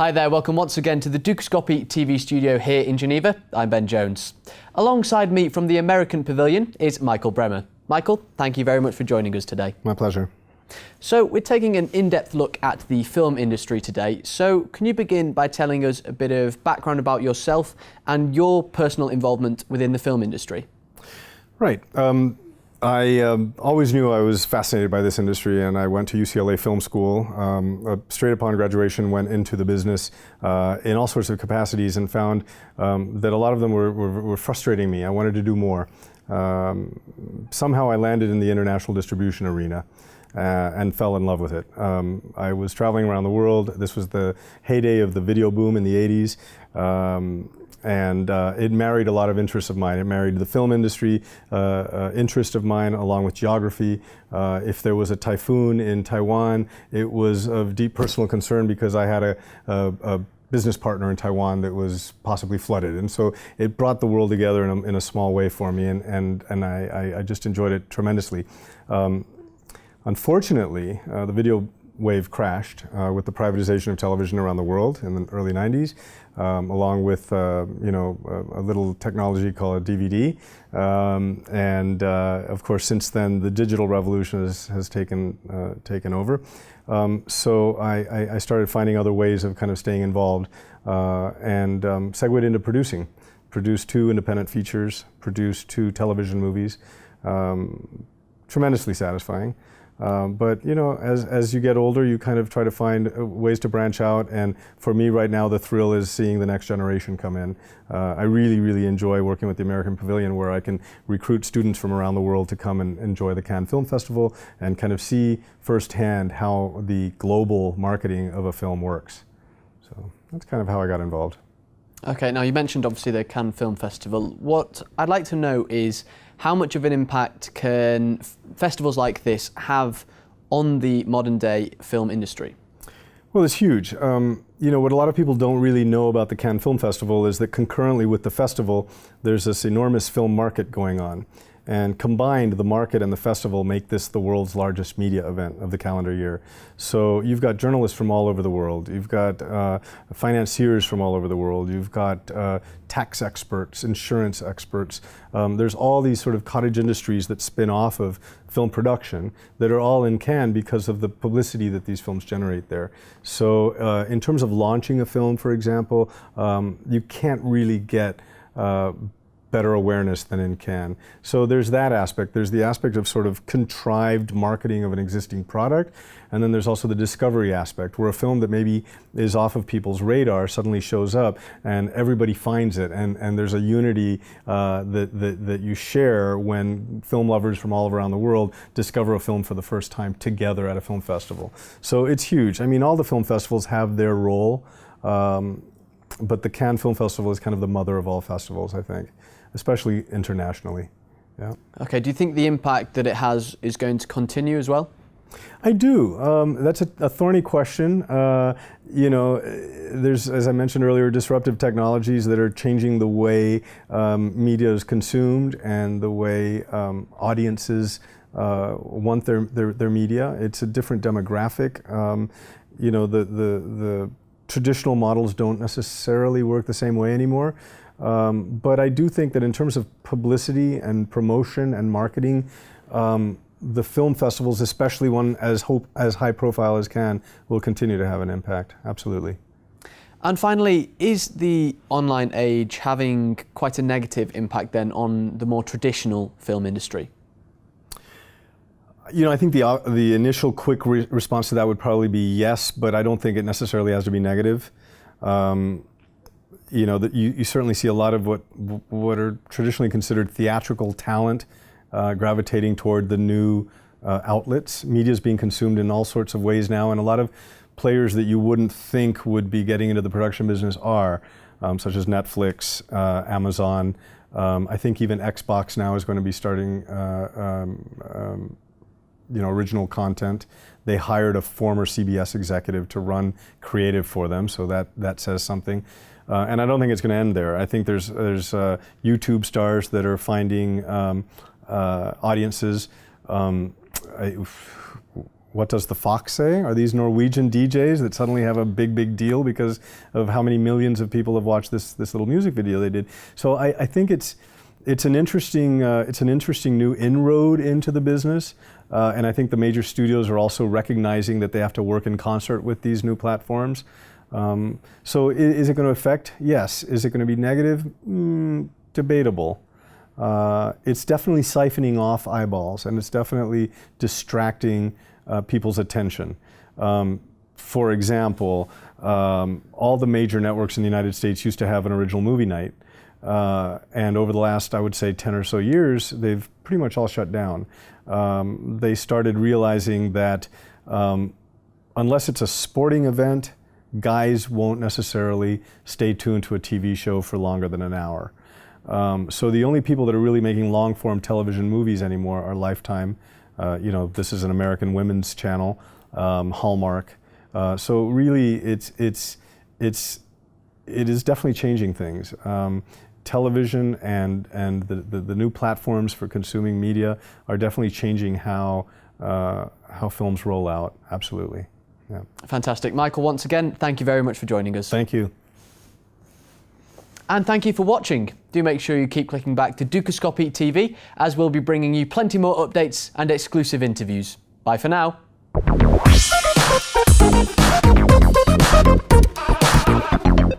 Hi there, welcome once again to the Dukascopy TV studio here in Geneva. I'm Ben Jones. Alongside me from the American Pavilion is Michael Bremer. Michael, thank you very much for joining us today. My pleasure. So we're taking an in-depth look at the film industry today. So can you begin by telling us a bit of background about yourself and your personal involvement within the film industry? Right. I always knew I was fascinated by this industry, and I went to UCLA Film School. Straight upon graduation, went into the business in all sorts of capacities, and found that a lot of them were frustrating me. I wanted to do more. Somehow I landed in the international distribution arena and fell in love with it. I was traveling around the world. This was the heyday of the video boom in the 80s. And it married a lot of interests of mine. It married the film industry interest of mine along with geography. If there was a typhoon in Taiwan, it was of deep personal concern because I had a business partner in Taiwan that was possibly flooded. And so it brought the world together in a small way for me, and I just enjoyed it tremendously. Unfortunately, the video wave crashed with the privatization of television around the world in the early 90s, along with a little technology called a DVD. Of course, since then, the digital revolution has taken over. So I started finding other ways of kind of staying involved and segued into producing. Produced 2 independent features, produced 2 television movies. Tremendously satisfying. But you know, as you get older, you kind of try to find ways to branch out. And for me right now, the thrill is seeing the next generation come in. I really enjoy working with the American Pavilion, where I can recruit students from around the world to come and enjoy the Cannes Film Festival and kind of see firsthand how the global marketing of a film works. So that's kind of how I got involved. Okay, now you mentioned obviously the Cannes Film Festival. What I'd like to know is how much of an impact can festivals like this have on the modern day film industry? Well, it's huge. You know, what a lot of people don't really know about the Cannes Film Festival is that concurrently with the festival, there's this enormous film market going on. And combined, the market and the festival make this the world's largest media event of the calendar year. So you've got journalists from all over the world. You've got financiers from all over the world. You've got tax experts, insurance experts. There's all these sort of cottage industries that spin off of film production that are all in Cannes because of the publicity that these films generate there. So in terms of launching a film, for example, you can't really get better awareness than in Cannes. So there's that aspect. There's the aspect of sort of contrived marketing of an existing product, and then there's also the discovery aspect, where a film that maybe is off of people's radar suddenly shows up and everybody finds it, and there's a unity that you share when film lovers from all around the world discover a film for the first time together at a film festival. So it's huge. I mean, all the film festivals have their role, but the Cannes Film Festival is kind of the mother of all festivals, I think, especially internationally. Yeah. Okay, do you think the impact that it has is going to continue as well? I do. That's a thorny question. You know, there's, as I mentioned earlier, disruptive technologies that are changing the way media is consumed and the way audiences want their media. It's a different demographic. You know, the traditional models don't necessarily work the same way anymore. But I do think that in terms of publicity and promotion and marketing, the film festivals, especially one as high profile as Cannes, will continue to have an impact, absolutely. And finally, is the online age having quite a negative impact then on the more traditional film industry? You know, I think the initial quick response to that would probably be yes, but I don't think it necessarily has to be negative. You know, you certainly see a lot of what are traditionally considered theatrical talent gravitating toward the new outlets. Media is being consumed in all sorts of ways now, and a lot of players that you wouldn't think would be getting into the production business are, such as Netflix, Amazon. I think even Xbox now is going to be starting you know, original content. They hired a former CBS executive to run creative for them, so that says something. And I don't think it's going to end there. I think there's YouTube stars that are finding audiences. what does the Fox say? Are these Norwegian DJs that suddenly have a big deal because of how many millions of people have watched this little music video they did? So I think it's an interesting new inroad into the business, and I think the major studios are also recognizing that they have to work in concert with these new platforms. So is it going to affect? Yes. Is it going to be negative? Debatable. It's definitely siphoning off eyeballs, and it's definitely distracting people's attention. For example, all the major networks in the United States used to have an original movie night, and over the last, I would say, 10 or so years, they've pretty much all shut down. They started realizing that unless it's a sporting event, guys won't necessarily stay tuned to a TV show for longer than an hour. So the only people that are really making long-form television movies anymore are Lifetime. This is an American women's channel, Hallmark. So really, it is definitely changing things. Television and the new platforms for consuming media are definitely changing how films roll out. Absolutely. Yeah. Fantastic. Michael, once again, thank you very much for joining us. Thank you. And thank you for watching. Do make sure you keep clicking back to Dukascopy TV, as we'll be bringing you plenty more updates and exclusive interviews. Bye for now.